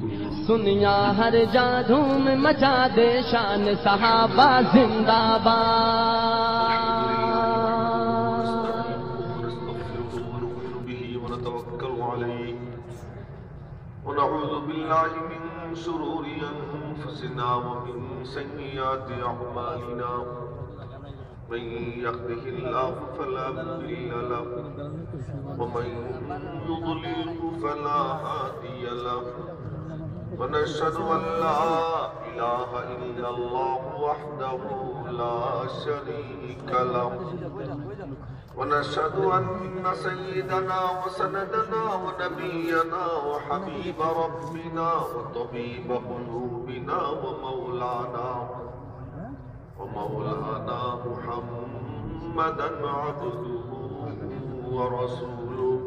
दुनिया हर जा धूम मचा दे शान सहाबा जिंदाबाद। ونعوذ بالله من شرور أنفسنا ومن سيئات أعمالنا من يهده الله فلا مضل له ومن يضلله فلا هادي له ونشهد أن لا إله إلا الله وحده لا شريك له ونشهد أن سيدنا وسندنا ونبينا وحبيب ربنا وطبيب قلوبنا ومولانا محمدا عبده ورسوله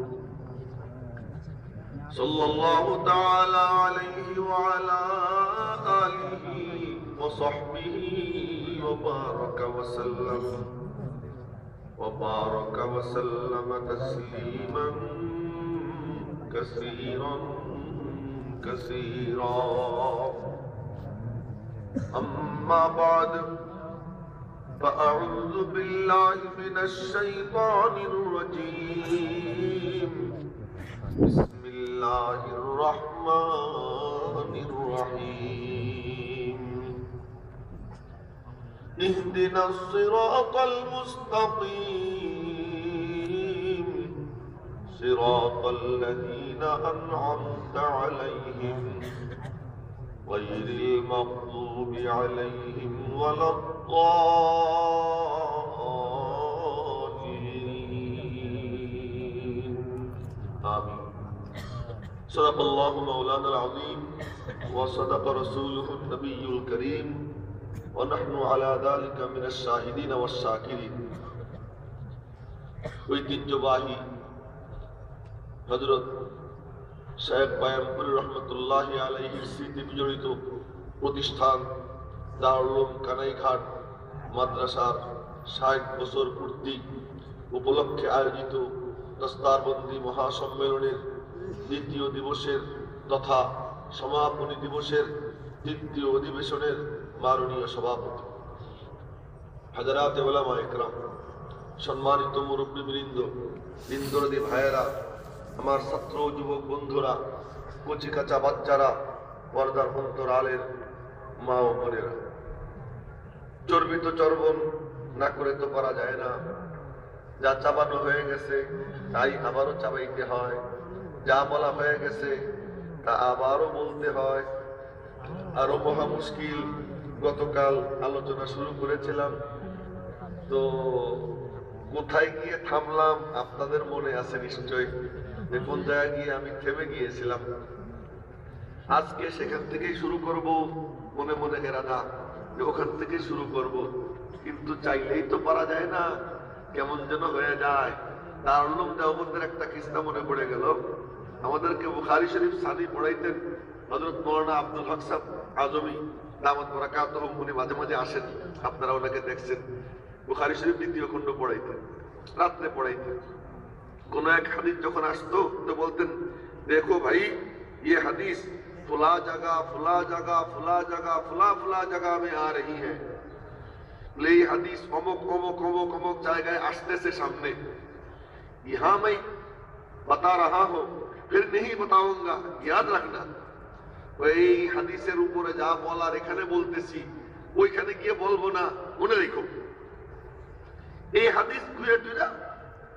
صلى الله تعالى عليه وعلى آله وصحبه وبارك وسلم تسليما كثيرا أما بعد فأعوذ بالله من الشيطان الرجيم بسم الله الرحمن الرحيم اهدنا الصراط المستقيم صراط الذين أنعمت عليهم غير المغضوب عليهم ولا الضالين آمين صدق الله مولانا العظيم وصدق رسوله النبي الكريم ونحن على ذلك من الشاهدين والشاكرين ঐতিহ্যবাহী হযরত শেখ বায়ামপুর রহমতুল্লাহি আলাইহির স্মৃতি বিজড়িত প্রতিষ্ঠান দারুল উলুম কানাইঘাট মাদ্রাসার ৬০ বছর পূর্তি উপলক্ষে আয়োজিত দস্তারবন্দি মহাসম্মেলনের দ্বিতীয় দিবসের তথা সমাপনী দিবসের তৃতীয় অধিবেশনের মাননীয় সভাপতি হাজারাতে উলামা ইকরাম, সম্মানিত মুরব্বিবৃন্দ, দিনদরদি ভাইয়েরা, আমার ছাত্র যুবক বন্ধুরা, কচি কাঁচা বাচ্চারা, পর্দার অন্তরালের মা ও বোনেরা, চর্বিত চর্বণ না করে তো পারা যায় না। যা চাবানো হয়ে গেছে তাই আবারও চাবাইতে হয়, যা বলা হয়ে গেছে তা আবারও বলতে হয়। আরো মহা মুশকিল, গতকাল আলোচনা শুরু করেছিলাম তো কোথায় গিয়ে থামলাম আপনাদের মনে আছে নিশ্চয়ই, যে কোন জায়গায় গিয়ে আমি থেমে গিয়েছিলাম। আজকে সেখান থেকেই শুরু করব, মনে মনে এরাদা যে ওখান থেকে শুরু করব, কিন্তু চাইলেই তো পারা যায় না, কেমন যেন হয়ে যায়। দারুল উলুম দেওবন্দের একটা কিস্সা মনে পড়ে গেল। আমাদেরকে বুখারী শরীফ সানি পড়াইতেন হযরত মাওলানা আব্দুল হক সাহেব আজমি দামাত বারাকাতুহুম, উনি মাঝে মাঝে আসেন, আপনারা ওনাকে দেখছেন। বুখারী শরীফ দ্বিতীয় খণ্ড পড়াইতেন, রাত্রে পড়াইতেন। কোন এক হাদিস যখন আসতো তো বলতেন, দেখো ভাই ये हदीस फुला जगह फुला जगह फुला जगह फुला फुला जगह में आ रही है, ये हदीस अमुक अमुक अमुक अमुक জায়গায় আসতেছে সামনে। यहाँ मैं बता रहा हूँ, फिर नहीं बताऊंगा, याद रखना। ওই হাদিসের উপরে যা বলার এখানে বলতেছি, ওইখানে গিয়ে বলবো না, মনে রেখো। এই হাদিস ঘুরে টুরে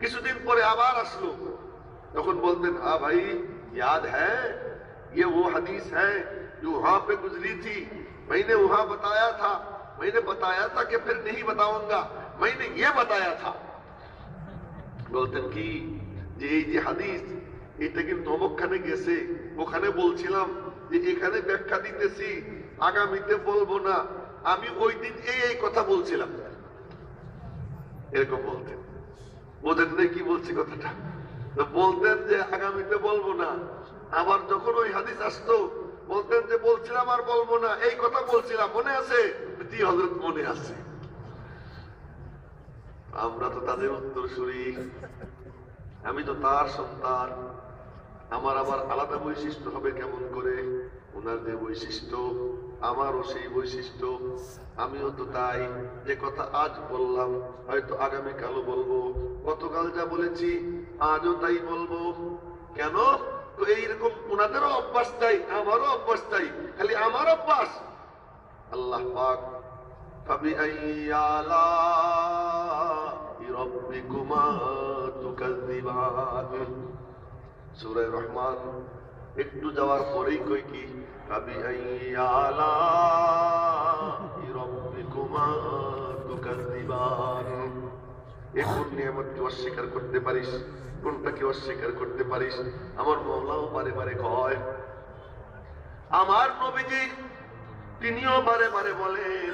কিছুদিন পরে আবার আসলো, তখন বলতেন, हाँ भाई याद है, ये वो हदीस है जो वहां पे गुजरी थी, मैंने वहां बताया था, मैंने बताया था कि फिर नहीं बताऊंगा, मैंने ये बताया था। বলতেন কি যে এই যে হাদিস, এটা কিন্তু অমুকখানে গেছে, ওখানে বলছিলাম যে এখানে ব্যাখ্যা দিতেছি, আগামীতে বলবো না, আমি ওই দিন এই কথা বলছিলাম। এরকম বলতেন, বোঝেন না কি বলছি কথাটা? বলতেন যে আগামীতে বলবো না, আবার যখন ওই হাদিস আসতো বলতেন যে বলছিলাম আর বলবো না, এই কথা বলছিলাম, মনে আছে? জি হযরত মনে আছে। আমরা তো তাদের উত্তরসূরি, আমি তো তার সন্তান, আমার আবার আলাদা বৈশিষ্ট্য হবে কেমন করে? আপনার যে বৈশিষ্ট্য আমারও সেই বৈশিষ্ট্য, আমিও তো তাই। যে কথা আজ বললাম হয়তো আগামীকালও বলবো, গতকাল যা বলেছি আজও তাই বলবো। কেন? তো এইরকম ওনাদেরও অভ্যাস তাই, আমারও অভ্যাস তাই, খালি আমার অভ্যাস। আল্লাহ পাক فبأي آلاء ربكما تكذبان, সূরা রহমান একটু যাওয়ার পরেই কই কি فبأي آلاء ربكما تكذبان। কোন নিয়ামতকে অস্বীকার করতে পারিস, কোনটাকে অস্বীকার করতে পারিস? আমার মাওলাও বারে বারে কয়, আমার নবীজি তিনিও বারে বারে বলেন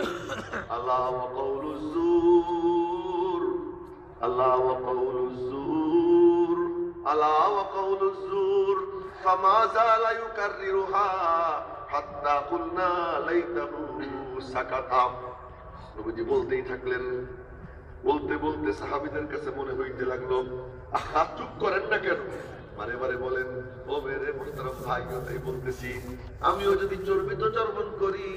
আল্লাহ ওয়া কাউলুজ জুর, আল্লাহ ওয়া কাউলুজ জুর, আল্লাহ ওয়া কাউলুজ জুর, ফামা যালা ইউকাররিরুহা হাত্তা কুলনা লাইতাহু সাকাতা। নবীজি বলতেই থাকলেন, বলতে বলতে সাহাবীদের কাছে মনে হইতে লাগলো আহা চুপ করেন না কেন? বারে বারে বলেন, ও মেরে মোহতারাম ভাই, তাই বলতেছি আমিও যদি চর্বিত চর্বণ করি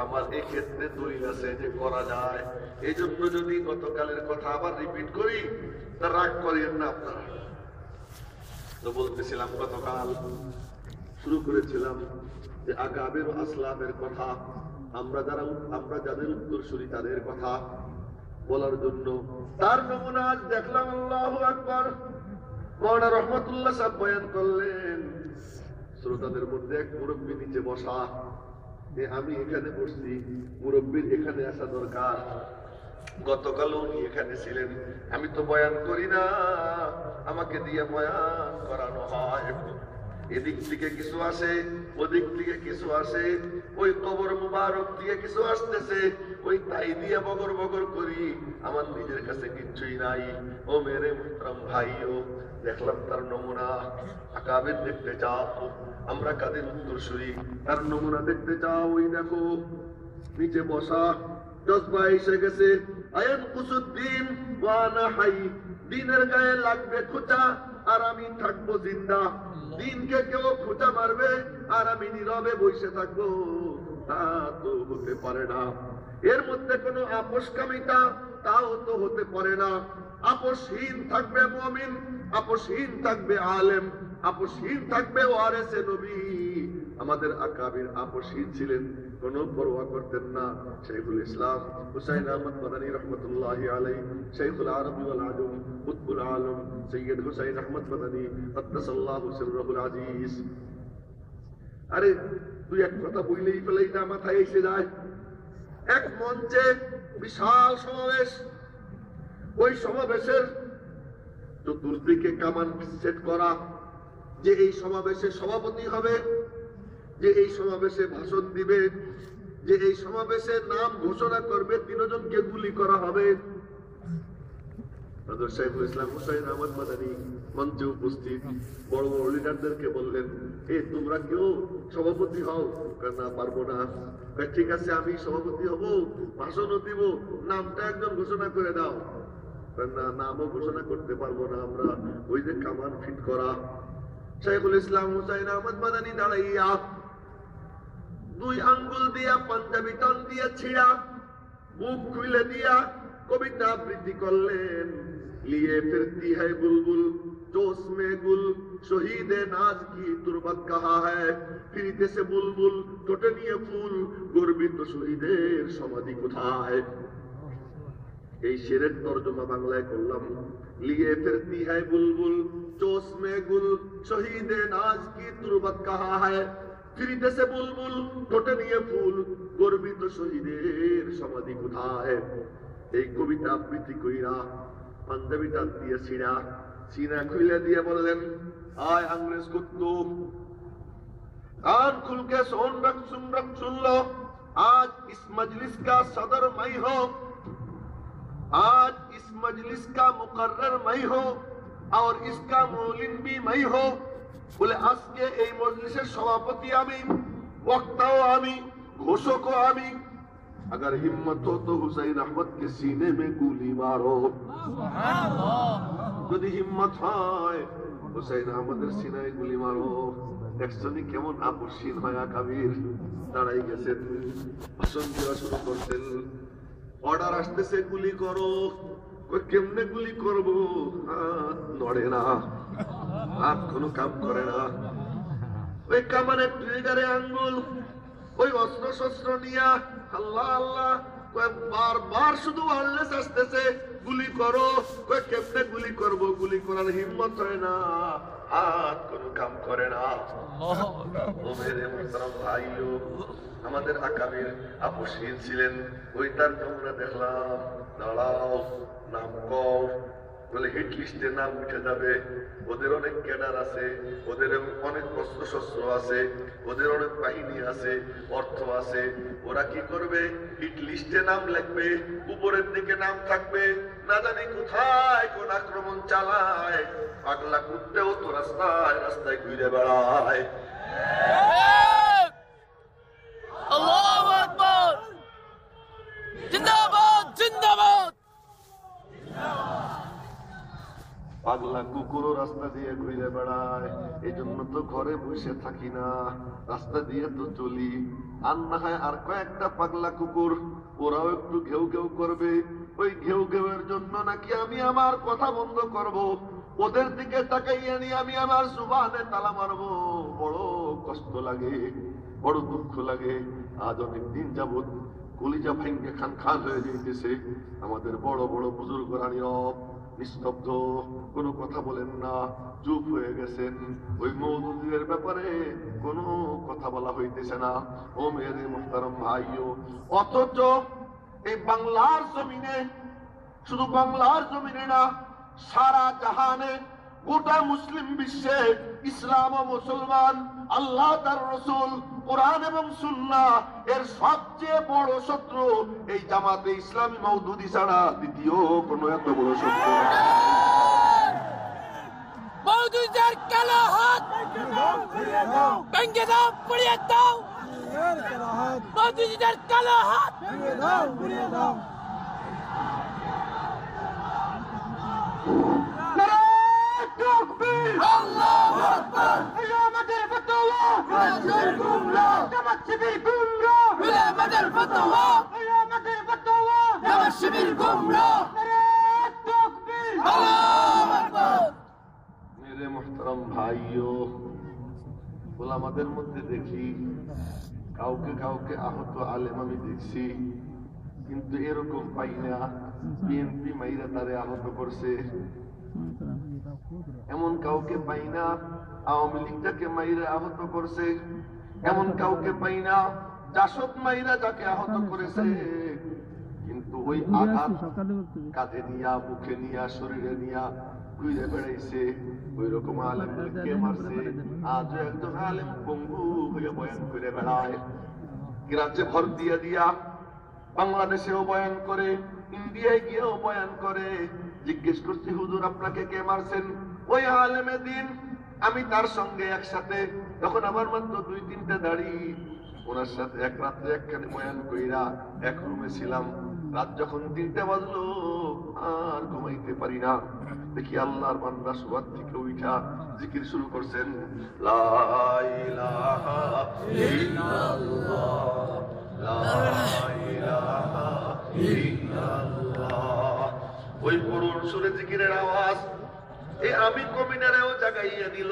আমার এই ক্ষেত্রে দলিল আছে যে করা যায়। এই জন্য যদি গতকালের কথা আবার রিপিট করি তা রাগ করিয়েন না আপনারা। তো বলতেছিলাম গতকাল শুরু করেছিলাম যে আকাবের ও আসলামের কথা, আমরা যাদের উত্তরসূরি তাদের কথা বলার জন্য। তার নমুনা আজ দেখলাম। আল্লাহু আকবার। মাওলানা রহমাতুল্লাহ সাহেব বয়ান করলেন, শ্রোতাদের মধ্যে এক মুরব্বী নিচে বসা, যে আমি এখানে বসছি, মুরব্বীর এখানে আসা দরকার। গতকাল উনি এখানে ছিলেন, আমি তো বয়ান করি না, আমাকে দিয়ে বয়ান করানো হয়। এদিক থেকে কিছু আসে, ওদিক থেকে কিছু আসে, ওই কবর মুবারক দিয়ে কিছু আসতেছে, ওই তাই দিয়ে বগর বগর করি, আমার নিজের কাছে কিচ্ছুই নাই। ও মেরে মুহতারাম ভাইও, দেখলাম তার নমুনা। আকাবের দেখতে চাও, আমরা কাদের উত্তরসূরি, তার নমুনা দেখতে চাও, ওই দেখো নিচে বসা, জজবা এসে গেছে। আয়ান কুসুদ্দিন ওয়ানা হাই, দিনের গায়ে লাগবে খোঁচা আর আমি থাকবো জিন্দা। দিনকে কেউ খোঁচা মারবে আর আমি নীরবে বসে থাকবো, তা তো হতে পারে না। এর মধ্যে কোনো আপোষকামিতা, তাও তো হতে পারে না। আপোষহীন থাকবে মুমিন, আপোষহীন থাকবে আলেম, আপোষহীন থাকবে ওয়ারিসে নবী। আমাদের আকাবির আপোষহীন ছিলেন, কোন পরোয়া করতেন না। শাইখুল ইসলাম হুসাইন আহমদ মাদানী রহমতুল্লাহি আলাইহি, শাইখুল আরবি ওয়াল আজম, কুতুবুল আলম সৈয়দ হুসাইন আহমদ মাদানী কদ্দাসাল্লাহু সিররুল আজিজ। আরে তুই এক কথা বললেই ফেলেই না মাথায় এসে যায়। এক মঞ্চে বিশাল সমাবেশ, ওই সমাবেশের চতুর্দিকে কামান সেট করা, যে এই সমাবেশে সভাপতি হবে, যে এই সমাবেশে ভাষণ দিবে, যে এই সমাবেশে নাম ঘোষণা করবে, তিনজনকে গুলি করা হবে। শাইখুল ইসলাম হুসাইন আহমদ মাদানী মঞ্চে উপস্থিত বড় বড় লিডারদেরকে বললেন, তোমরা কেউ সভাপতি হও। না, পারবো না। ঠিক আছে, আমি সভাপতি হব, ভাষণও দিব, নামটা একজন ঘোষণা করে দাও। না, নামও ঘোষণা করতে পারবো না আমরা, ওই যে কামান ফিট করা। শাইখুল ইসলাম হুসাইন আহমদ মাদানী দাঁড়াইয়া দুই আঙ্গুল দিয়া পাঞ্জাবি টান দিয়া ছিড়া, মুখ খুলে দিয়া কবিতা আবৃত্তি করলেন। লিয়ে ফিরতি হ্যায় বুলবুল जोश में गुल शहीद नाज की तुरबत कहा है, ফিরিতেছে বুলবুল ঠোঁটে নিয়ে ফুল, গর্বিত শহীদের সমাধি কোথায়। এই শেরের তর্জমা বাংলায় করলাম। লিয়ে ফিরতি হ্যায় বুলবুল जोश में गुल शहीद नाज की तुरबत कहा है, ফিরিতেছে বুলবুল ঠোঁটে নিয়ে ফুল, গর্বিত শহীদের সমাধি কোথায়। এই কবিতা আবৃত্তি কইরা পাঞ্জাবি টান দিয়ে ছিঁড়া, सीना खुले दिए बोलें, आय अंग्रेज कुत्तू, कान खुल के सुन लो, आज इस मजलिस का सदर मैं हो, आज इस मजलिस का मुकर्रर मैं हो और इसका मौलिन भी मैं हो। बोले आज के এই মজলিসের সভাপতি আমি, বক্তাও আমি, ঘোষকও আমি। अगर हिम्मत हो तो हुसैन अहमद के सीने में गोली मारो। যদি হিম্মত হয় হুসাইন আহমদের সিনায় গুলি মারো। একজনই কেমন আপসীন হয় আকাবির দাঁড়াই গেছেন, ভাষণ দেওয়া শুরু করছেন। অর্ডার আসতেছে গুলি করো। কেমনে গুলি করব? হাত নড়ে না, হাত কোনো কাম করে না। ওই কামানের ট্রিগারে আঙ্গুল, ওই অস্ত্র শস্ত্র নিয়া আল্লাহ আল্লাহ বারবার শুধু আল্লাহ আসতেছে, গুলি করো। কেমনে গুলি করব? গুলি করার হিম্মত হয় না, হাত কোনো কাম করে না। ও মেরে মুহতারাম ভাইও, আমাদের আকাবির আপসীন ছিলেন। ওই তার তোমরা দেখলাম, দাঁড়াও, নাম কও, বলে হিট লিস্টে নাম উঠে যাবে। ওদের অনেক ক্যাডার আছে, ওদের অনেক অস্ত্র শস্ত্র আছে, ওদের অনেক বাহিনী আছে, অর্থ আছে। ওরা কি করবে? হিট লিস্টে নাম লিখবে, উপরের দিকে নাম থাকবে, না জানি কোথায় কোন আক্রমণ চালায়। পাগলা কুত্তেও তো রাস্তায় রাস্তায় ঘুরে বেড়ায়। আল্লাহু আকবার, জিন্দাবাদ জিন্দাবাদ। পাগলা কুকুরও রাস্তা দিয়ে ঘুরে বেড়ায়। এই জন্য তো ঘরে বসে থাকি না, রাস্তা দিয়ে তো চলি। আর না হয় আর কয়েকটা পাগলা কুকুর, ওরাও একটু ঘেউ ঘেউ করবে। ওই ঘেউ ঘেউয়ের জন্য নাকি আমি আমার কথা বন্ধ করব, ওদের দিকে তাকাইয়া নিয়ে আমি আমার জুবানে তালা মারবো। বড় কষ্ট লাগে, বড় দুঃখ লাগে। আজ অনেক দিন যাবৎ কলিজা ভাঙ্গে খান খান হয়ে যাইতেছে। আমাদের বড় বড় বুজুর্গরা নীরব, নিস্তব্ধ, কোনো কথা বলেন না, চুপ হয়ে গেছেন। ওই মওদুদের ব্যাপারে কোনো কথা বলা হইতেছে না। ও মেরে মুহতারাম ভাইও, অথচ এই বাংলার জমিনে, শুধু বাংলার জমিনে না, সারা জাহানে, গোটা মুসলিম বিশ্বে ইসলাম ও মুসলমান, আল্লাহ তার রসুল, কোরআন এবং সুন্নাহ এর সবচেয়ে বড় শত্রু এই জামাতে ইসলামী মওদুদি ছাড়া দ্বিতীয় কোনো এত বড় শত্রু না। মওদুদের কালো হাত ভেঙে দাও, পুড়িয়ে দাও। মওদুদের কালো হাত ভেঙে দাও, পুড়িয়ে দাও। আল্লাহু আকবার। আমাদের ফতোয়া রাসূল গুমরাহ, জামাত শিবির গুমরাহ। আমাদের ফতোয়া, আমাদের ফতোয়া, জামাত শিবির গুমরাহ। তাকবীর, আল্লাহু আকবার। মেরে মুহতারাম ভাইও, ওলামাদের মধ্যে দেখি কাউকে কাউকে আহত আলেম আমি দেখছি, কিন্তু এরকম পাই না বিএনপি মাইরা তারে আহত করছে। এমন কাউকে পাই না আওয়ামী লীগটাকে মাইরা আহত করছে। এমন কাউকে পাই না জাসদ মাইরা যাকে আহত করেছে। কিন্তু ওই আঘাত কাঁধে নিয়া, মুখে নিয়া, শরীরে নিয়া ঘুরে বেড়াইছে। ওই রকম আলেমকে মারছে। আজও একজন আলেম পঙ্গু হয়ে বয়ান করে বেড়ায়। রাজ্যে ভর দিয়া দিয়া বাংলাদেশেও বয়ান করে, ইন্ডিয়ায় গিয়েও বয়ান করে। জিজ্ঞেস করছি, হুজুর আপনাকে কে মারছেন? ওই আলেমে দিন, আমি তার সঙ্গে একসাথে, তখন আমার মাত্র 2-3টা দাড়ি, ওনার সাথে এক রাত্রে একখানে বয়ান কইরা এক রুমে ছিলাম। রাত যখন 3টা বাজলো আর ঘুমাইতে পারি না। দেখি আল্লাহর বান্দা সুবহান থেকে উঠা জিকির শুরু করছেন, লা ইলাহা ইল্লাল্লাহ, লা ইলাহা ইল্লাল্লাহ। ওই করুণ সুরে জিকিরের আওয়াজ এই আমি কমিনারেও জাগাইয়া দিল।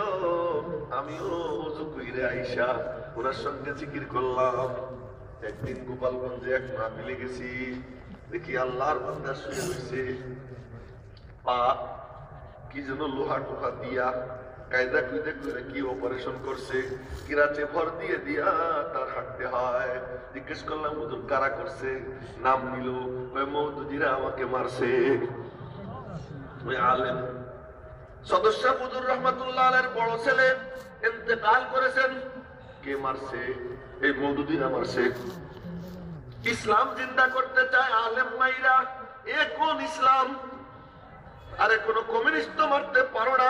আমিও ওযু কইরে আইসা ওনার সঙ্গে জিকির করলাম। একদিন গোপালগঞ্জে এক মাহফিলে গেছি, দেখি আল্লাহর বান্দা শুয়ে হইছে, পা কি যেন লোহা টোহা দিয়া কায়দা কুইদা করে কি অপারেশন করছে, কিরাচে ভর দিয়ে দিয়া তার হাঁটতে হয়। জিজ্ঞেস করলাম, হুজুর কারা করছে? নাম নিল, ওই মওদুদিরা আমাকে মারছে। ওই আলেম সদস্য হুজুর রহমাতুল্লাহ আলাইহির বড় ছেলে ইন্তেকাল করেছেন। কে মারছে? এই মওদুদিরা মারছে। ইসলাম জিন্দা করতে চায় আলেম মাইরা, এ কোন ইসলাম? আরে কোন কমিউনিস্ট তো মারতে পারো না,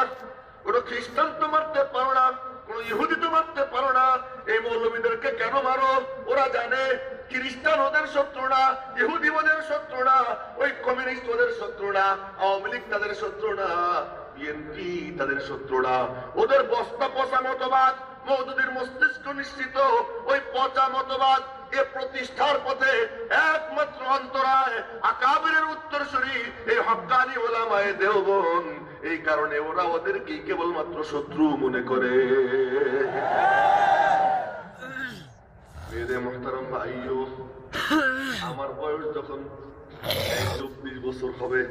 কোন খ্রিস্টান তো মারতে পারো না, কোন ইহুদি তো মারতে পারো না। এই মৌলবীদেরকে কেন মারো? ওরা জানে খ্রিস্টান ওদের শত্রু না, ইহুদি ওদের শত্রু না, ওই কমিউনিস্ট ওদের শত্রু না, আওয়ামী লীগ তাদের শত্রু না, বিএনপি তাদের শত্রু না। ওদের বস্তা পচা মতবাদ মওদুদীর মস্তিষ্ক নিশ্চিত ওই পচা মতবাদ এ প্রতিষ্ঠার পথে একমাত্র অন্তরায় আকাবিরের উত্তরসূরি এই হক্কানি উলামায়ে দেওবন্দ। এই কারণে ওরা ওদেরকে কেবলমাত্র শত্রু মনে করে। মেরে মুহতারাম ভাইও, আমার বয়স যখন 24 বছর হবে,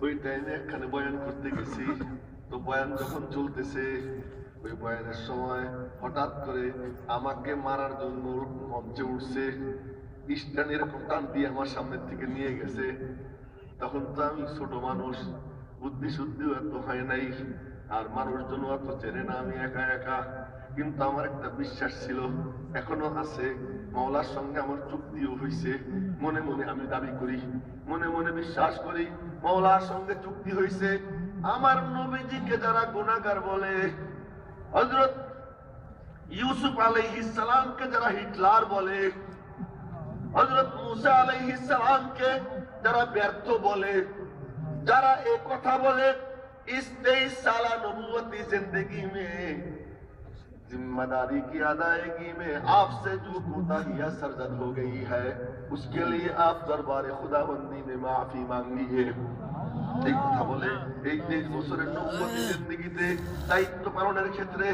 ওই টাইমে একখানে বয়ান করতে গেছি। তো বয়ান যখন চলতেছে, ওই বয়ানের সময় হঠাৎ করে আমাকে মারার জন্য মঞ্চে উঠছে, স্ট্যান্ড এরকম টান দিয়ে আমার সামনের থেকে নিয়ে গেছে। তখন তো আমি ছোট মানুষ, বুদ্ধি শুদ্ধিও এত হয় নাই, আর মানুষজন অত চেনে না, আমি একা একা। কিন্তু আমার একটা বিশ্বাস ছিল, এখনো আছে, মাওলার সঙ্গে আমার চুক্তিও হয়েছে। মনে মনে আমি দাবি করি, মনে মনে বিশ্বাস করি, মাওলার সঙ্গে চুক্তি হয়েছে। আমার নবীজিকে যারা গুনাহগার বলে, হযরত ইউসুফ আলাইহিস সালামকে যারা হিটলার বলে, হযরত মুসা আলাইহিস সালামকে যারা ব্যর্থ বলে, যারা এই কথা বলে, इस 23 साल नबूवती जिंदगी में जिम्मेदारी की अदायगी में आपसे जो कोताहियां सरजद हो गई है, उसके लिए आप दरबार खुदाबंदी में माफी मांगिए। এই কথা বলে এই 23 বছরের নবুয়তি জিন্দেগিতে দায়িত্ব পালনের ক্ষেত্রে,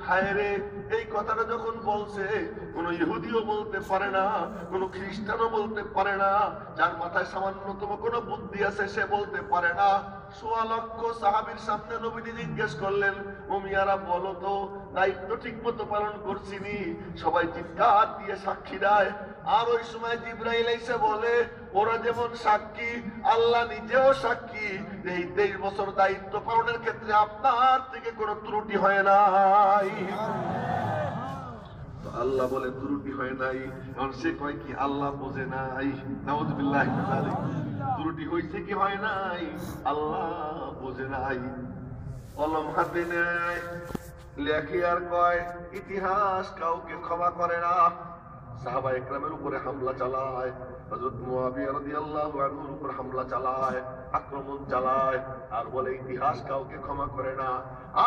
হায় রে, এই কথাটা যখন বলছে, কোন ইহুদিও বলতে পারে না, কোন খ্রিস্টানও বলতে পারে না, যার মাথায় সামান্যতম কোন বুদ্ধি আছে সে বলতে পারে না। ১৬ লক্ষ সাহাবীর সামনে নবীজি জিজ্ঞেস করলেন, ও মিয়ারা বলো তো, দায়িত্ব ঠিক মতো পালন করছিনি? সবাই চিৎকার দিয়ে সাক্ষী দেয়। আর ওই সময় জিবরাইল এসে বলে, ওরা যেমন সাক্ষী, আল্লাহ নিজেও সাক্ষী, এই 23 বছর দায়িত্ব পালনের ক্ষেত্রে আপনার থেকে কোনো ত্রুটি হয় নাই। আল্লাহ বলে ত্রুটি হয় নাই, কারণ সে কয় কি আল্লাহ বোঝে নাই। নাউযুবিল্লাহ, ত্রুটি হয়েছে কি হয় নাই, আল্লাহ বোঝে নাই। কলম হাতে নেয়, লেখে আর কয়, ইতিহাস কাউকে ক্ষমা করে না। সাহাবায়ে কেরামের উপরে হামলা চালায়, হযরত মুআবিয়া রাদিয়াল্লাহু আনহুর উপর হামলা চালায়, আক্রমণ চালায়, আর বলে ইতিহাস কাউকে ক্ষমা করে না।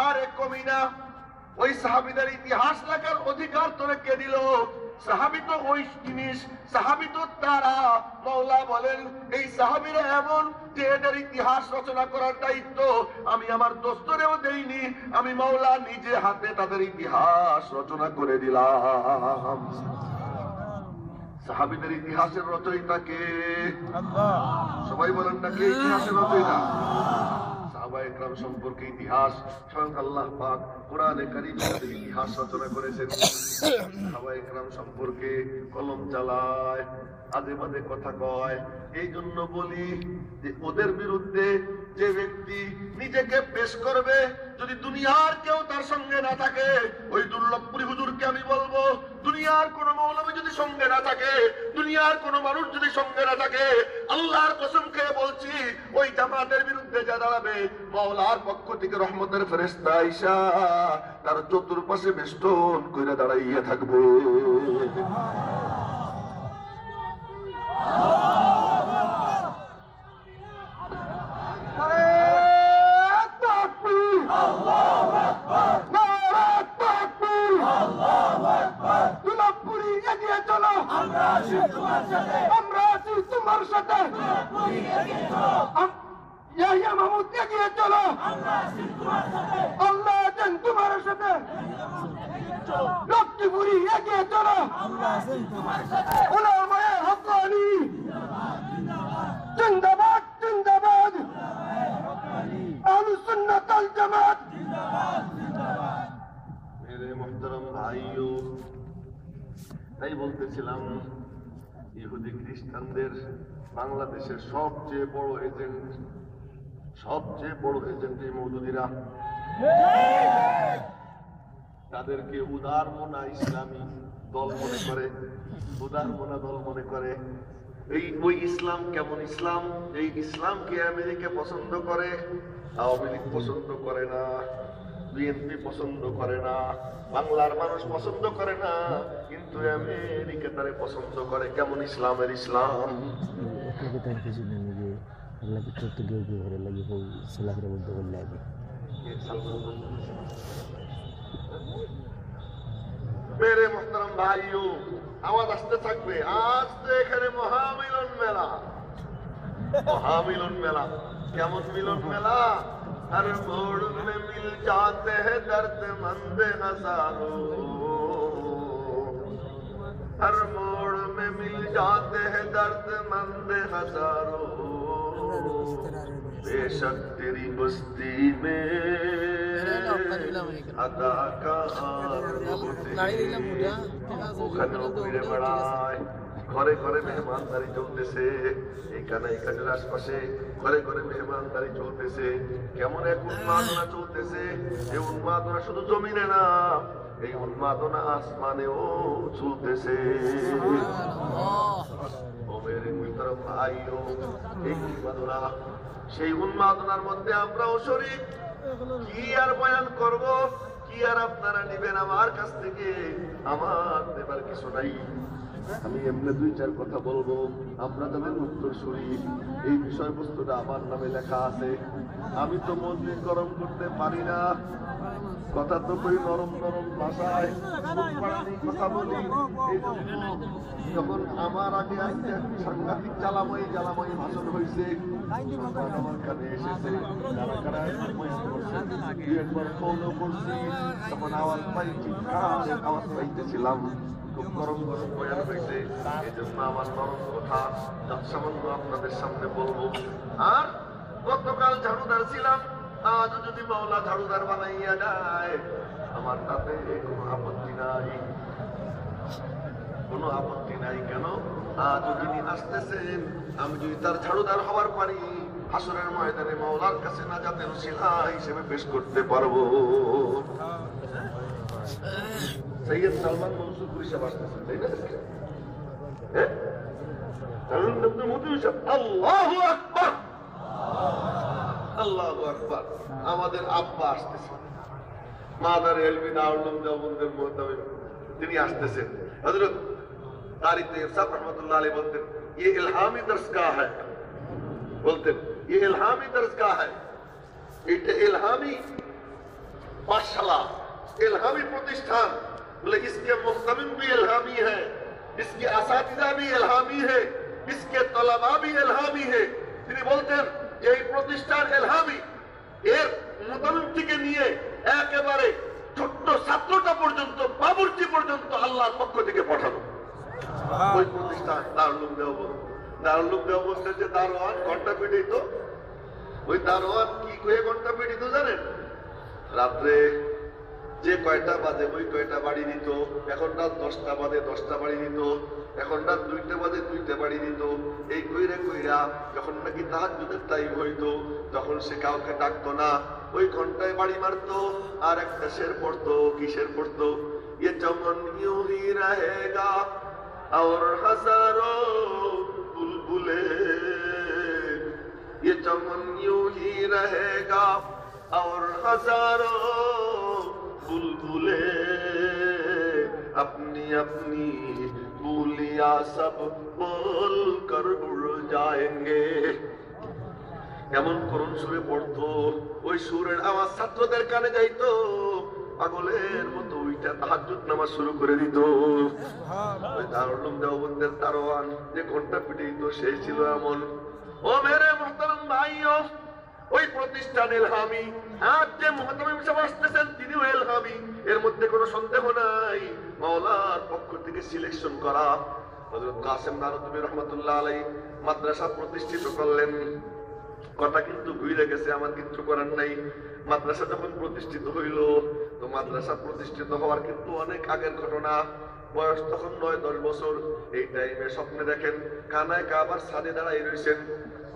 আর এক কমিনা ওই সাহাবীদের ইতিহাস লেখার অধিকার তোরে কে দিল? সাহাবী তো ওই জিনিস, সাহাবী তো তারা। মাওলা বলেন, এই সাহাবীরা এমন যে এদের ইতিহাস রচনা করার দায়িত্ব আমি আমার দোস্তরেও দেইনি, আমি মাওলা নিজে হাতে তাদের ইতিহাস রচনা করে দিলাম। সাহাবীদের ইতিহাসের রচয়িতা কে? আল্লাহ। সবাই বলেন না, কে ইতিহাসের রচয়িতা? সাহাবায়ে কেরাম সম্পর্কে ইতিহাস স্বয়ং আল্লাহ পাক কোরআনে কারীমে তাদের ইতিহাস রচনা করেছেন। সাহাবায়ে কেরাম সম্পর্কে কলম চালায়, আজে বাজে কথা কয়। এই জন্য বলি যে ওদের বিরুদ্ধে যে ব্যক্তি নিজেকে পেশ করবে, যদি দুনিয়ার কেউ তার সঙ্গে না থাকে, ওই দুর্লভপুরী হুজুরকে আমি বলবো, দুনিয়ার কোন মৌলবী যদি সঙ্গে না থাকে, দুনিয়ার কোন মানুষ যদি সঙ্গে না থাকে, আল্লাহর কসম খেয়ে বলছি, ওই জামাতের বিরুদ্ধে যা দাঁড়াবে, মাওলার পক্ষ থেকে রহমতের ফেরেশতা আইসা তার চতুর্পাশে বেষ্টন করে দাঁড়াইয়া থাকবে। আমরা আছি তোমার সাথে, ইয়াহিয়া মাহমুদ এগিয়ে চলো, আল্লাহ আছেন তোমার সাথে, লক্ষ্মীপুরি এগিয়ে চলো, উলামায়ে হক্কানি জিন্দাবাদ জিন্দাবাদ, আহলুস সুন্নাত ওয়াল জামাত। মেরে মুহতারাম ভাইও, তাই বলতেছিলাম, ইহুদি খ্রিস্টানদের বাংলাদেশের সবচেয়ে বড় এজেন্ট এই মওদুদীরা। তাদেরকে উদারমনা ইসলামী দল মনে করে, উদারমনা দল মনে করে। ওই ইসলাম কেমন ইসলাম? এই ইসলামকে আমেরিকা পছন্দ করে, আওয়ামী লীগ পছন্দ করে না, বিএনপি পছন্দ করে না, বাংলার মানুষ পছন্দ করে না, কিন্তু আমেরিকা তারে পছন্দ করে। কেমন ইসলামের ইসলাম? মেরে মোহতারাম ভাইও আওয়াজ আসতে থাকবে। আজ তো এখানে মহামিলন মেলা, মহামিলন মেলা। কেমন মিলন মেলা? हर मोड़ में मिल जाते हैं दर्दमंद हजारों, हर मोड़ में मिल जाते हैं दर्दमंद हजारों, बेशक तेरी बस्ती में अदा का ওখানেও ঘুরে বেড়ায়। ঘরে ঘরে মেহমানদারি চলতেছে, এখানে এখানের আশপাশে ঘরে ঘরে মেহমানদারি চলতেছে। কেমন এক উন্মাদনা চলতেছে! এই উন্মাদনা শুধু জমিনে না, এই উন্মাদনা আসমানেও চলতেছে। ও মেরে মুহতারাম ভাইও, এই উন্মাদনা, সেই উন্মাদনার মধ্যে আমরাও শরীক। কি আর বয়ান করব, কি আর আপনারা নিবেন আমার কাছ থেকে? আমার দেবার কিছু নাই। আমি এমনি দুই চার কথা বলবো, আমরা তাদের উত্তর শুনি। এই বিষয়বস্তুটা আমার নামে লেখা আছে। আমি তো মসজিদ গরম করতে পারি না, কথা তো করি নরম নরম ভাষায়, কথা বলি। এই জন্য যখন আমার আগে আসতে সাংঘাতিক জ্বালাময়ী জ্বালাময়ী ভাষণ হয়েছে, আমার কানে এসেছে, কারা কারা একবার ফোনও করছি, তখন আওয়াজ পাই, চিৎকারের আওয়াজ পাইতেছিলাম। খুব গরম গরম বয়ান হয়েছে, এই জন্য আমার নরম কথা সামান্য আপনাদের সামনে বলবো। আর গতকাল ঝাড়ুদার ছিলাম, আজ যদি মাওলা ঝাড়ুদার বানাইয়া যায় আমার তাতে কোনো আপত্তি নাই, কোনো আপত্তি নাই। কেন? আজ যিনি আসতেছেন, আমি যদি তার ঝাড়ুদার হওয়ার পারি, হাসরের ময়দানে মাওলার কাছে নাজাতের উসিলা হিসেবে পেশ করতে পারবো। সৈয়দ সালমান মনসুর সাহেব আসতেছেন, তাই না? আল্লাহু আকবার, আল্লাহু আকবার। আমাদের আব্বা আসতেছেন, মাদার এলমি দারুল দেওবন্দের মুহতামিম, তিনি আসতেছেন। হযরত কারি তৈয়ব সাহেব রহমাতুল্লাহ আলাইহি বলতেন, ये इल्हामी दरसगाह है, बोलते ये इल्हामी दरसगाह है, এটা इल्हामी पाठशाला, इल्हामी प्रतिष्ठान। बोले इसके मुहतमिम भी इल्हामी है, इसके असातिज़ा भी इल्हामी है, इसके तलबा भी इल्हामी है। তিনি বলতেন এই প্রতিষ্ঠান ইলহামি, এর মুহতমিম থেকে নিয়ে একেবারে ছোট্ট ছাত্রটা পর্যন্ত, বাবুর্চি পর্যন্ত আল্লাহর পক্ষ থেকে পাঠানো ওই প্রতিষ্ঠান দারুল দেওবন্দ। দারুল দেওবন্দের যে দারোয়ান ঘন্টা পিটিত, ওই দারোয়ান কি করে ঘন্টা পিটিত জানেন? রাত্রে যে কয়টা বাজে ওই কয়টা বাড়ি দিত। এখন রাত 10টা বাজে 10টা বাড়ি দিত, এখন রাত 2টা বাজে 2টা বাড়ি দিত। এই কইরা কইরা যখন নাকি তাহাজ্জুদের টাইম হইতো, তখন সে কাউকে ডাকতো না, ওই ঘন্টায় বাড়ি মারতো আর একটা শের পড়তো। কিসের পড়তো? ये चमन यूं ही रहेगा और हजारों बुलबुले, ये चमन यूं ही रहेगा और हजारों बुलबुले अपनी अपनी बोलियां सब बोल कर उड़ जाएंगे। এমন করুণ সুরে পড়তো, ওই সুরের আওয়াজ ছাত্রদের কানে যাইতো, পাগলের মতো ওইটা তাহাজ্জুদ নামাজ শুরু করে দিত। ওই দারুল দেওবন্দের দারোয়ান যে ঘন্টা পিটিত, সেই ছিল এমন। ও মেরে মুহতারাম ভাইও, ওই প্রতিষ্ঠান ইলহামি। আজ যে মুহতামিম সাহেব আসতেছেন তিনিও ইলহামি, এর মধ্যে কোনো সন্দেহ নাই। মাওলার পক্ষ থেকে সিলেকশন করা। হযরত কাসেম নানুতুবি রহমাতুল্লাহ আলাইহি মাদ্রাসা প্রতিষ্ঠিত করলেন। কথা কিন্তু ঘুরে গেছে, আমার কিছু করার নাই। মাদ্রাসা যখন প্রতিষ্ঠিত হইল, তো মাদ্রাসা প্রতিষ্ঠিত হওয়ার কিন্তু অনেক আগের ঘটনা। বয়স তখন 9-10 বছর। এই টাইমে স্বপ্নে দেখেন কানায় কাবার ছাদে দাঁড়াই রয়েছেন,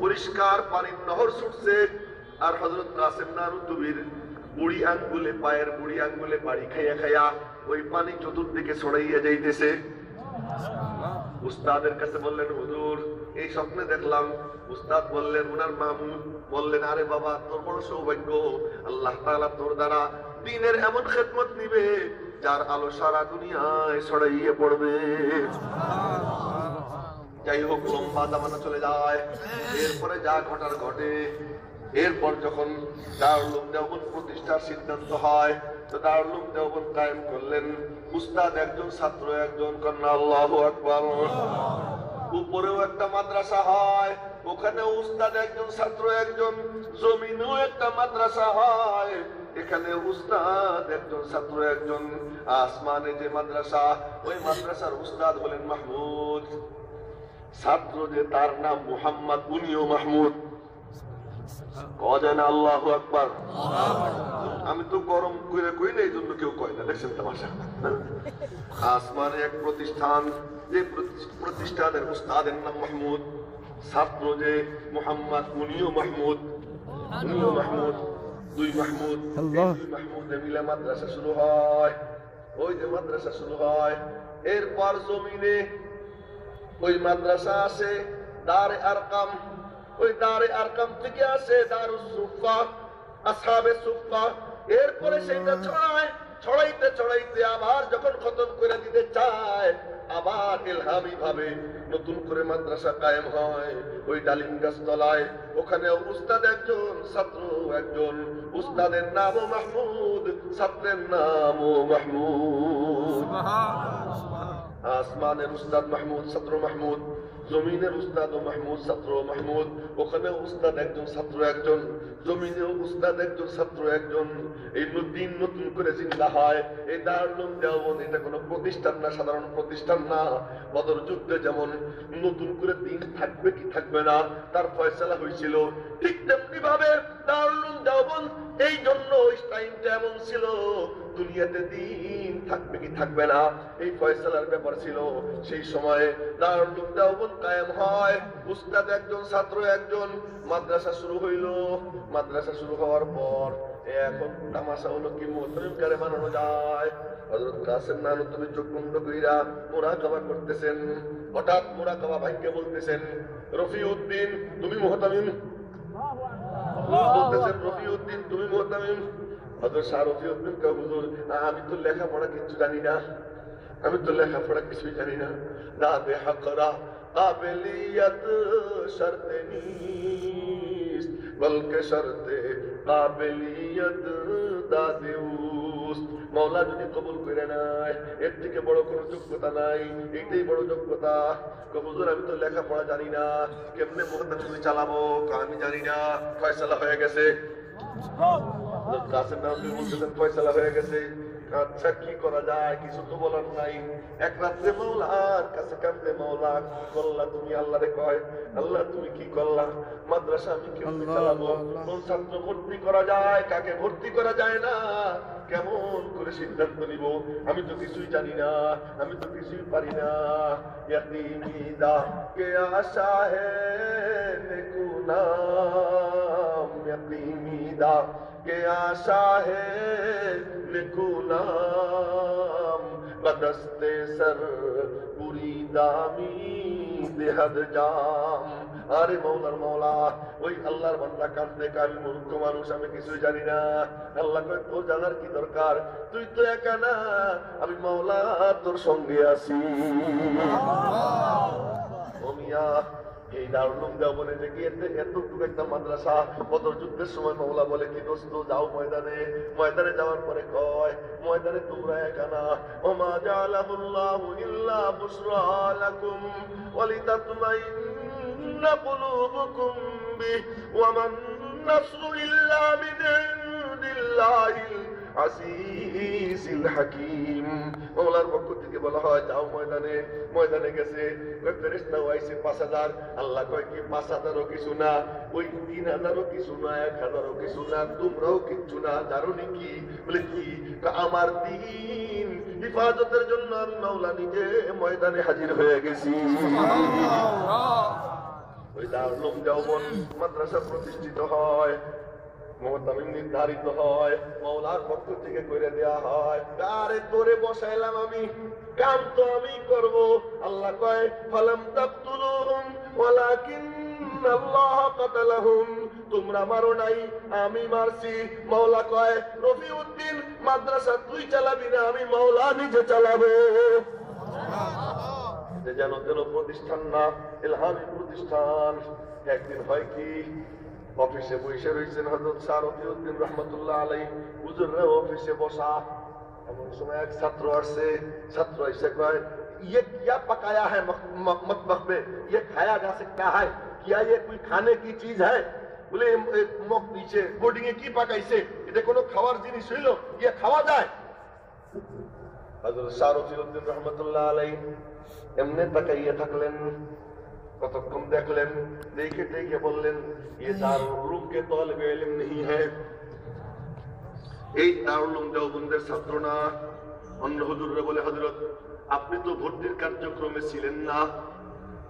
পরিষ্কার পানির নহর ছুটছে, আর হযরত কাসেম নানুতুবির বুড়ি আঙ্গুলে, পায়ের বুড়ি আঙ্গুলে বাড়ি খাইয়া খাইয়া ওই পানি চতুর্দিকে ছড়াইয়া যাইতেছে। উস্তাদের কাছে বললেন, হুজুর এই স্বপ্নে দেখলাম। উস্তাদ বললেন, উনার মামু বললেন, আরে বাবা তোর বড় সৌভাগ্য, আল্লাহ তাআলা তোর দ্বারা দ্বীনের এমন খেদমত নিবে যার আলো সারা দুনিয়ায় ছড়াইয়ে পড়বে। যাই হোক, লম্বা জামানা চলে যায়। এরপরে যা ঘটার ঘটে। এরপর যখন দারুল উলুম দেওবন্দ প্রতিষ্ঠার সিদ্ধান্ত হয়, তো দারুল উলুম দেওবন্দ কায়েম করলেন উস্তাদ একজন, ছাত্র একজন, কন্যা আল্লাহু আকবার। উপরেও একটা মাদ্রাসা হয়, ওখানে উস্তাদ একজন, ছাত্র একজন। জমিনেও একটা মাদ্রাসা হয়, এখানে উস্তাদ একজন, ছাত্র একজন। আসমানে যে মাদ্রাসা, ওই মাদ্রাসার উস্তাদ হলেন মাহমুদ, ছাত্র যে তার নাম মুহাম্মদ, উনিও মাহমুদ। কজেন আল্লাহু আকবার। আমি তো গরম করে কই না, এই জন্য কেউ কয় না, দেখছেন তামাশা। আসমানে এক প্রতিষ্ঠান, যে প্রতিষ্ঠানের উস্তাদের নাম মাহমুদ, ছাত্র যে মুহাম্মদ, উনিও মাহমুদ, উনিও মাহমুদ। দুই মাহমুদ, দুই মাহমুদে মিলে মাদ্রাসা শুরু হয়। ওই যে মাদ্রাসা শুরু হয়, এরপর জমিনে ওই মাদ্রাসা আছে দারে আরকাম। ওই দারে আরকাম থেকে আসে দারুস সুফা, আসহাবে সুফা। এরপরে সেটা ছড়াইতে ছড়াইতে আবার যখন খতম করে দিতে চায়, আবার ইলহামি ভাবে নতুন করে মাদ্রাসা কায়েম হয় ওই ডালিম গাছ তলায়। ওখানে উস্তাদ একজন, ছাত্র একজন। উস্তাদের নামও মাহমুদ, ছাত্রের নামও মাহমুদ। আসমানের উস্তাদ মাহমুদ, ছাত্র মাহমুদ। জমিনের উস্তাদ ও মাহমুদ, ছাত্র মাহমুদ। ওখানে উস্তাদ একজন, ছাত্র একজন। জমিনেও উস্তাদ একজন, ছাত্র একজন। এই দিন নতুন করে জিন্দা হয়। এই দারুল উলুম দেওবন্দ এটা কোনো প্রতিষ্ঠান না, সাধারণ প্রতিষ্ঠান না। বদর যুদ্ধে যেমন নতুন করে দিন থাকবে কি থাকবে না তার ফয়সালা হয়েছিল, ঠিক তেমনি ভাবে দারুল উলুম দেওবন্দ এই জন্য টাইমটা এমন ছিল, দুনিয়াতে দিন থাকবে কি থাকবে না এই ফয়সালার ব্যাপার ছিল। সেই সময়ে দারুল উলুম দেওবন্দ কায়েম হয়, উস্তাদ একজন, ছাত্র একজন। মাদ্রাসা শুরু হইল। মাদ্রাসা শুরু হওয়ার পর এখন তামাশা হলো কি মুহতামিম কারে বানানো যায়। হযরত কাসেম নানুতুবি চোখ বন্ধ কইরা মুরাকাবা করতেছেন। হঠাৎ মুরাকাবা ভাইকে বলতেছেন, রফিউদ্দিন তুমি মুহতামিম। বলতেছেন, রফিউদ্দিন তুমি মুহতামিম। হযরত শাহ রফিউদ্দিন কা হুজুর, আমি তো লেখাপড়া কিছু জানি না, আমি তো লেখাপড়া কিছুই জানি না। দাদে হকরা কাবিলিয়ত শর্ত নিস, বলকে শর্তে কাবিলিয়ত দাদে উস্ত। মাওলা যদি কবুল করে নেয়, এর থেকে বড় কোনো যোগ্যতা নাই, এইটাই বড় যোগ্যতা। হুজুর আমি তো লেখাপড়া জানি না, কেমনে মুহতামিম চালাবো আমি জানি না। ফয়সালা হয়ে গেছে। কাসেম নানুতুবি বলতেছেন ফয়সালা হয়ে গেছে। আচ্ছা কি করা যায়, কিছু তো বলার নাই। এক রাত্রে মাওলার কাছে কাঁদতে, মাওলা কি করলা তুমি? আল্লাহরে কয়, আল্লাহ তুমি কি করলা? মাদ্রাসা আমি কেমনে চালাবো? কোন ছাত্র ভর্তি করা যায়, কাকে ভর্তি করা যায় না, কেমন করে সিদ্ধান্ত নিব? আমি তো কিছুই জানি না, আমি তো কিছুই পারি না। ইয়াতিমিদা কে আশা হে নেকুনাম, ইয়াতিমিদা কে আশা হে নেকুনাম, বদস্তে সর পুরি দামি দেহদ জাম। আরে মাওলার মাওলা, ওই আল্লাহর বান্দা কাঁদতে, আমি মূর্খ মানুষ, আমি কিছুই জানি না। আল্লাহ কয় তোর জানার কি দরকার, তুই তো একা না, আমি মাওলা তোর সঙ্গে আছি। ও মিয়া, এই দারুল উলুম দেওবন্দে যে এতটুকু একটা মাদ্রাসা, বদর যুদ্ধের সময় মাওলা বলে কি দোস্ত যাও ময়দানে। ময়দানে যাওয়ার পরে কয়, ময়দানে তোমরা একা না, ওমা জাআলাহুল্লাহু ইল্লা বুশরা লাকুম ওয়া লিতাতমাইন্না কুলুবুকুম বিহি ওয়া মান নাসরু ইল্লা মিন ইনদিল্লাহিল আজিজিল হাকিম। মাওলার পক্ষ থেকে বলা হয় যাও ময়দানে। ময়দানে গেছে, ফেরেশতা আইছে 5000। আল্লাহ কয় কি 5000ও কিছু না, ওই 3000ও কিছু না, 1000ও কিছু না, তোমরাও কিচ্ছু না। জানোনি কি? বলে কি? আমার দ্বীন হিফাজতের জন্য আমি মাওলা নিজে ময়দানে হাজির হয়ে গেছি। ওই দারুল উলুম দেওবন্দ মাদ্রাসা প্রতিষ্ঠিত হয়, মুহতামিম নির্ধারিত হয়, মাওলার পক্ষ থেকে করে দেয়া হয়। কারে তোরে বসাইলাম আমি, কাম তো আমি করব। আল্লাহ কয় ফালাম তাকতুলুহুম ওয়ালাকিন্নাল্লাহ কাতালাহুম, তোমরা মারো নাই, আমি মারছি। মাওলা কয় রফিউদ্দিন মাদ্রাসা তুই চালাবি না, আমি মাওলা নিজে চালাবো। যেন যেন প্রতিষ্ঠান না, ইলহামি প্রতিষ্ঠান। একদিন হয় কি, অফিসে বসে রয়েছেন হযরত শাহ রফিউদ্দিন রহমাতুল্লাহ আলাইহি, হুজুররা অফিসে বসা। এমন সময় এক ছাত্র আসছে, ছাত্র এসে কয়, ये क्या पकाया है मकबख में, ये खाया जा सकता है क्या, ये कोई खाने की चीज है? বলে মুখ নিচে বোর্ডিং এ কি পাকাইছে, এটা কোনো খাওয়ার জিনিস হইল, ইয়ে খাওয়া যায়? হযরত শারফিউদ্দিন রহমাতুল্লাহ আলাইহি এমনি তাকাইয়া থাকলেন, কতক্ষণ দেখলেন, দেখে দেখে বললেন, ये दारुल उलूम के तालिबे इल्म नहीं है, এই দারুল উলুম দেওবন্দের ছাত্র না। অন্য হুজুররা বলে, হযরত আপনি তো ভর্তির কার্যক্রমে ছিলেন না,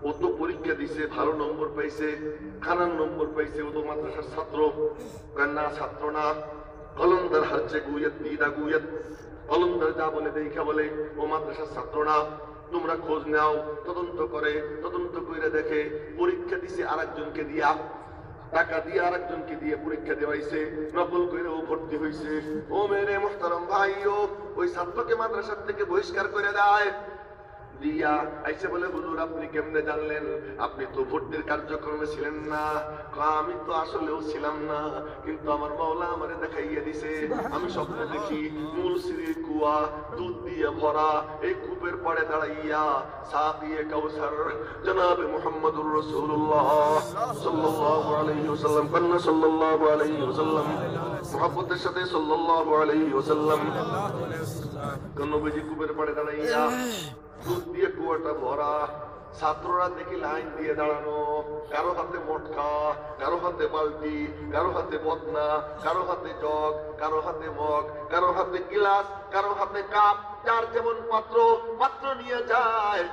ও তো পরীক্ষা দিছে, ভালো নম্বর পাইছে, খারাপ নম্বর পাইছে, ও তো মাদ্রাসার ছাত্র। না, ছাত্র না। কলমদার হারচে গুয়েত দিদা গুয়েত, কলমদার যা বলে দেখা বলে, ও মাদ্রাসার ছাত্র না। তোমরা খোঁজ নাও, তদন্ত করে, তদন্ত করে দেখে পরীক্ষা দিছে আরেকজনকে দিয়া, টাকা দিয়ে আরেকজনকে দিয়ে পরীক্ষা দেওয়াইছে, নকল করে ও ভর্তি হয়েছে। ও মেরে মুহতারাম ভাইও, ওই ছাত্রকে মাদ্রাসার থেকে বহিষ্কার করে দেয়। দিয়া আইসে বলে, হুজুর আপনি কেমনে জানলেন, আপনি তো ভর্তির কার্যক্রমে ছিলেন না। আমি তো আসলেও ছিলাম না, কিন্তু আমার মাওলা আমারে দেখাইয়া দিছে। আমি স্বপ্নে দেখি মুলসিরির কুয়া দুধ দিয়ে ভরা, এই কূপের পাড়ে দাঁড়াইয়া সাকিয়ে কাউসার জনাবে মুহাম্মদুর রাসূলুল্লাহ সাল্লাল্লাহু আলাইহি ওয়াসাল্লাম, কন্না সাল্লাল্লাহু আলাইহি ওয়াসাল্লাম, মুহাব্বতের সাথে সাল্লাল্লাহু আলাইহি ওয়াসাল্লাম, নবীজি কূপের পাড়ে দাঁড়াইয়া দুধ দিয়ে কুয়াটা ভরা। ছাত্ররা দেখি লাইন দিয়ে দাঁড়ানো, কারো হাতে মটকা, কারো হাতে বালতি, কারো হাতে বদনা, কারো হাতে জগ, কারো হাতে মগ, কারো হাতে গিলাস, কারো হাতে কাপ, যার যেমন পাত্র পাত্র নিয়ে যায়।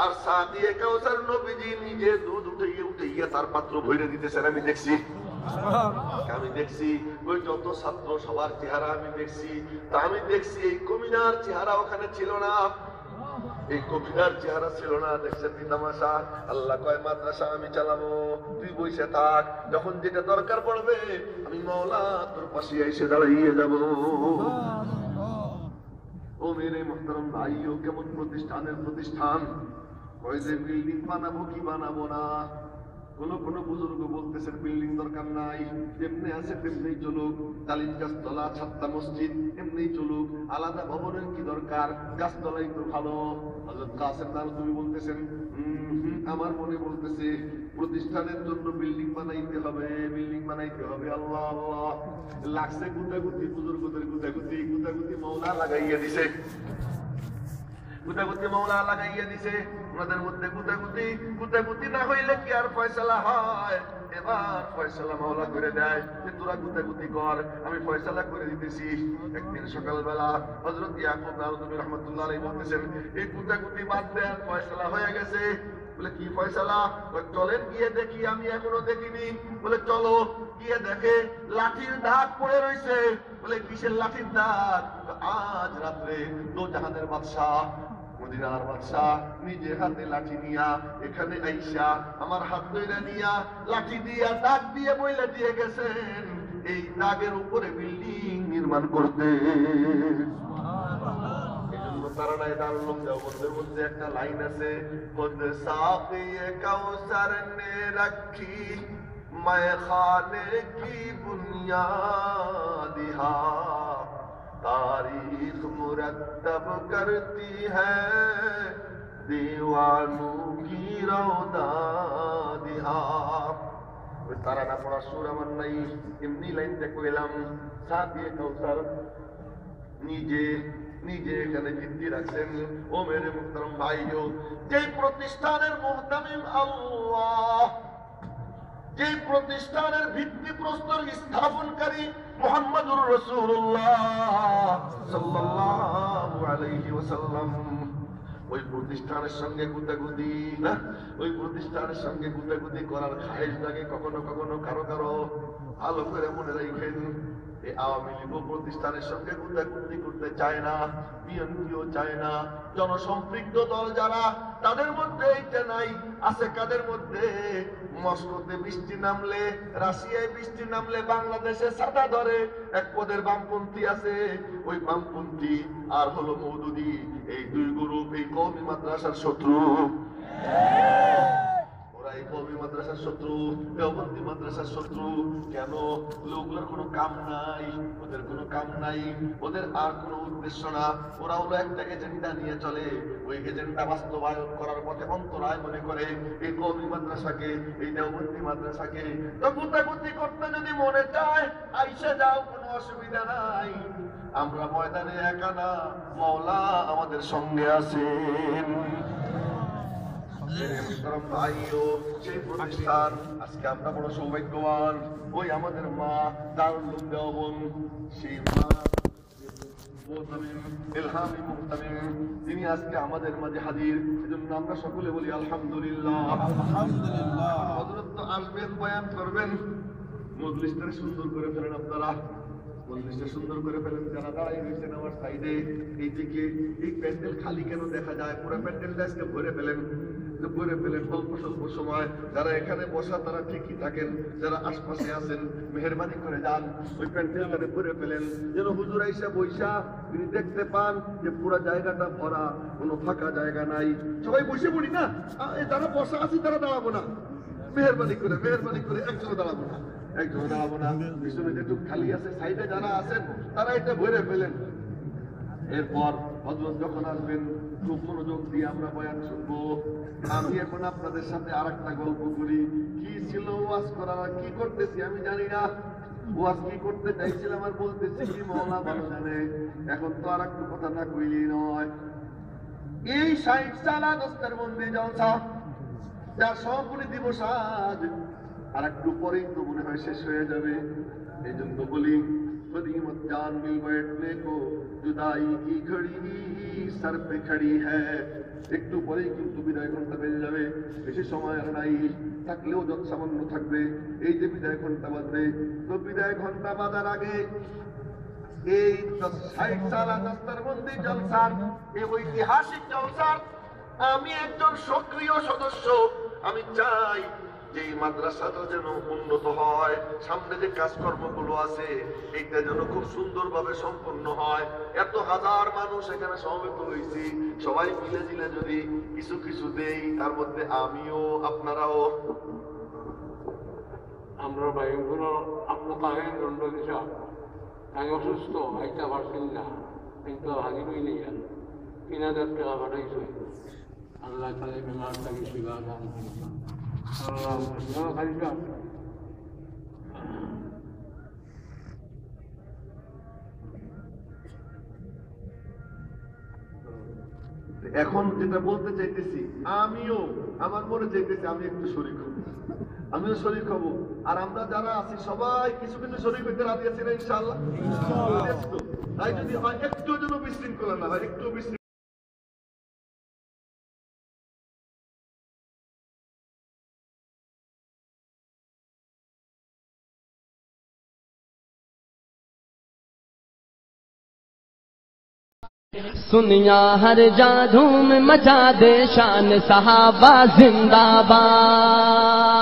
আর সাকিয়ে কাউসার নবীজি নিজে দুধ উঠাইয়া উঠাইয়া তার পাত্র ভরে দিতেছেন। আমি দেখছি ওই যত ছাত্র সবার চেহারা আমি দেখছি, তা আমি দেখছি এই কমিনার চেহারা ওখানে ছিল না, এই কবিতার চেহারা ছিল না। দেখছেন কি তামাশা? আল্লাহ কয়, মাদ্রাসা আমি চালাবো, তুই বসে থাক, যখন যেটা দরকার পড়বে আমি মাওলা তোর পাশে এসে দাঁড়িয়ে যাব। ও মেরে মুহতারাম ভাইও, কেমন প্রতিষ্ঠানের প্রতিষ্ঠান! কয় যে বিল্ডিং বানাবো কি বানাবো না। কোন বুজুর্গ বলতেছেন বিল্ডিং দরকার নাই, যেমনি আছে তেমনি চলুক, তালিম গাছতলা ছাত্তা মসজিদ এমনি চলুক, আলাদা ভবনের কি দরকার, গাছতলাই তো ভালো। হযরত কাসেম নানতুবি বলতেছেন, আমার মনে বলতেছে প্রতিষ্ঠানের জন্য বিল্ডিং বানাইতে হবে, বিল্ডিং বানাইতে হবে। আল্লাহ আল্লাহ, লাগছে গুতাগুতি, বুজুর্গদের গুতাগুতি, গুতাগুতি মাওলা লাগাইয়া দিছে, গুতাগুতি মাওলা লাগাইয়া দিছে। ওনাদের মধ্যে গুতাগুতি, গুতাগুতি না হইলে কি আর ফয়সালা হয়? এবার ফয়সালা মাওলা করে দেয় যে তোরা গুতাগুতি কর, আমি ফয়সালা করে দিতেছি। একদিন সকালবেলা হযরত ইয়াকুব নানতুবি রাহমাতুল্লাহ আলাইহি বলতেছেন, এই গুতাগুতি বাদ দেন, ফয়সালা হয়ে গেছে। বলে কি ফয়সালা? চলেন গিয়ে দেখি, আমি এখনো দেখিনি। বলে চলো, গিয়ে দেখে লাঠির দাগ পড়ে রয়েছে। বলে কিসের লাঠির দাগ? আজ রাত্রে দোজাহানের বাদশা, মদিনার বাদশা নিজে হাতে লাঠি নিয়া এখানে আইসা আমার হাত ধরে নিয়া লাঠি দিয়া দাগ দিয়ে বইলা দিয়ে গেছেন এই দাগের উপরে বিল্ডিং নির্মাণ করতে। এজন্য তারানায় দারুল উলুম দেওবন্দের মধ্যে একটা লাইন আছে, খুদ সাকিয়ে কাউসার নে রাখি मैं खाने की बुनियाद यहाँ, तारीख मुरत्तब करती है दीवानों की रौदाद यहाँ। তারা না পড়ার সুর আমার নাই, এমনি লাইনটা কইলাম। সাকিয়ে কাউসার নিজে নিজে এখানে ভিত্তি রাখছেন। ও মেরে মুহতারাম ভাইও, যে প্রতিষ্ঠানের মুহতামিম আল্লাহ, যে প্রতিষ্ঠানের ভিত্তি প্রস্তর স্থাপনকারী মুহাম্মদুর রাসূলুল্লাহ সাল্লাল্লাহু আলাইহি ওয়াসাল্লাম, ওই প্রতিষ্ঠানের সঙ্গে গুতাগুতি না, ওই প্রতিষ্ঠানের সঙ্গে গুতাগুতি করার খায়েশ লাগে কখনো কখনো কারো কারো। ভালো করে মনে রাখেন, এই আওয়ামী লীগ প্রতিষ্ঠানের সঙ্গে গুতাগুতি করতে চায় না, বিএনপিও চায় না। জনসম্পৃক্ত দল যারা, তাদের মধ্যে এইটা নাই। আছে কাদের মধ্যে? মস্কোতে বৃষ্টি নামলে, রাশিয়ায় বৃষ্টি নামলে বাংলাদেশে ছাতা ধরে এক পদের বামপন্থী আছে। ওই বামপন্থী আর হলো মওদুদি, এই দুই গ্রুপ এই কওমি মাদ্রাসার শত্রু। ওরা এই কওমি মাদ্রাসার শত্রু, দেওবন্দি মাদ্রাসার শত্রু। কেন? ওগুলোর কোনো কাম নাই, ওদের কোনো কাম নাই, ওদের আর কোনো উদ্দেশ্য না। ওরা হলো একটা এজেন্ডা নিয়ে চলে, ওই এজেন্ডা বাস্তবায়ন করার পথে অন্তরায় মনে করে এই কওমি মাদ্রাসাকে, এই দেওবন্দি মাদ্রাসাকে। তো গুতাগুতি করতে যদি মনে চায় আইসা যাও, কোনো অসুবিধা নাই। আমরা ময়দানে একা না, মাওলা আমাদের সঙ্গে আছেন। সেই প্রতিষ্ঠান আজকে আমরা বড় সৌভাগ্যবান। ওই আমাদের মা দারুল উলুম দেওবন্দ, সেই মা ইলহামি মুহতামিম, তিনি আজকে আমাদের মাঝে হাজির। এজন্য আমরা সকলে বলি আলহামদুলিল্লাহ। আলহামদুলিল্লাহ। হযরত তো আসবেন, বয়ান করবেন, মজলিসটা সুন্দর করে ফেলেন আপনারা, মজলিসটা সুন্দর করে ফেলেন। যারা দাঁড়াই রয়েছেন আমার সাইডে, এই দিকে এই প্যান্ডেল খালি কেন দেখা যায়? পুরো প্যান্ডেলটা আজকে ভরে ফেলেন, ভরে ফেলেন। অল্প স্বল্প সময় যারা এখানে বসা তারা ঠিকই থাকেন, যারা আশপাশে আছেন মেহেরবানি করে যান, ওই প্যান্ডেলটাকে ভরে ফেলেন, যেন হুজুর আইসা বৈশা তিনি দেখতে পান যে পুরো জায়গাটা ভরা, কোনো ফাঁকা জায়গা নাই। সবাই বসে পড়ি না, যারা বসা আছি তারা দাঁড়াবো না, মেহেরবানি করে একজনে দাঁড়াবো না, একজনে দাঁড়াবো না। পিছনে যেটুকু খালি আছে, সাইডে যারা আছেন তারা এটা ভরে ফেলেন। এরপর হযরত যখন আসবেন খুব মনোযোগ দিয়ে আমরা বয়ান শুনবো। আমি এখন আপনাদের সাথে আরেকটা গল্প করি। কি ছিল ওয়াজ করার, কি করতেছি আমি জানি না, ওয়াজ কি করতে চাইছিলাম আর বলতেছি কি মাওলা ভালো জানে। এখন তো আর একটু কথা না কইলেই নয়। এই 60 সালা দস্তারবন্দি জলসা, যার সমাপনী দিবস আজ, আর একটু পরেই তো মনে হয় শেষ হয়ে যাবে। এই জন্য বলি कदीमत जान मिल बैठने को जुदाई की घड़ी सर पे खड़ी है। একটু পরেই কিন্তু বিদায় ঘন্টা বেজে যাবে, বেশি সময় আর নাই, থাকলেও যত সামান্য থাকবে। এই যে বিদায় ঘন্টা বাজবে, তো বিদায় ঘন্টা বাজার আগে এই 60 সালা দস্তারবন্দি জলসার, এই ঐতিহাসিক জলসার আমি একজন সক্রিয় সদস্য। আমি চাই যে এই মাদ্রাসাটা যেন উন্নত হয়, সামনে যে কাজকর্মগুলো আছে এইটা যেন খুব সুন্দরভাবে সম্পন্ন হয়। এত হাজার মানুষ এখানে সমবেত হয়েছি, সবাই মিলে জিলে যদি কিছু কিছু দেই, তার মধ্যে আমিও আপনারাও, আমরা ভাইগুলো আপনার তাহের দণ্ড দিছা, আমি অসুস্থ আইটা পারছেন না, কিন্তু হাজির হইনি 3000 টাকা পাঠাইছে। আল্লাহ তাদের বেমারটাকে শিবা দান করছেন। এখন যেটা বলতে চাইতেছি, আমিও আমার মনে চাইতেছি আমি একটু শরীক হব, আমিও শরীক হব। আর আমরা যারা আছি সবাই কিছু কিছু শরীক হইতে রাজি আছি না ইনশাআল্লাহ? তাই যদি হয় একটু যেন বিশৃঙ্খলা না হয়, একটু বিশৃঙ্খলা। सुनिया हर जा धूम मचा दे शान सहाबा जिंदाबाद।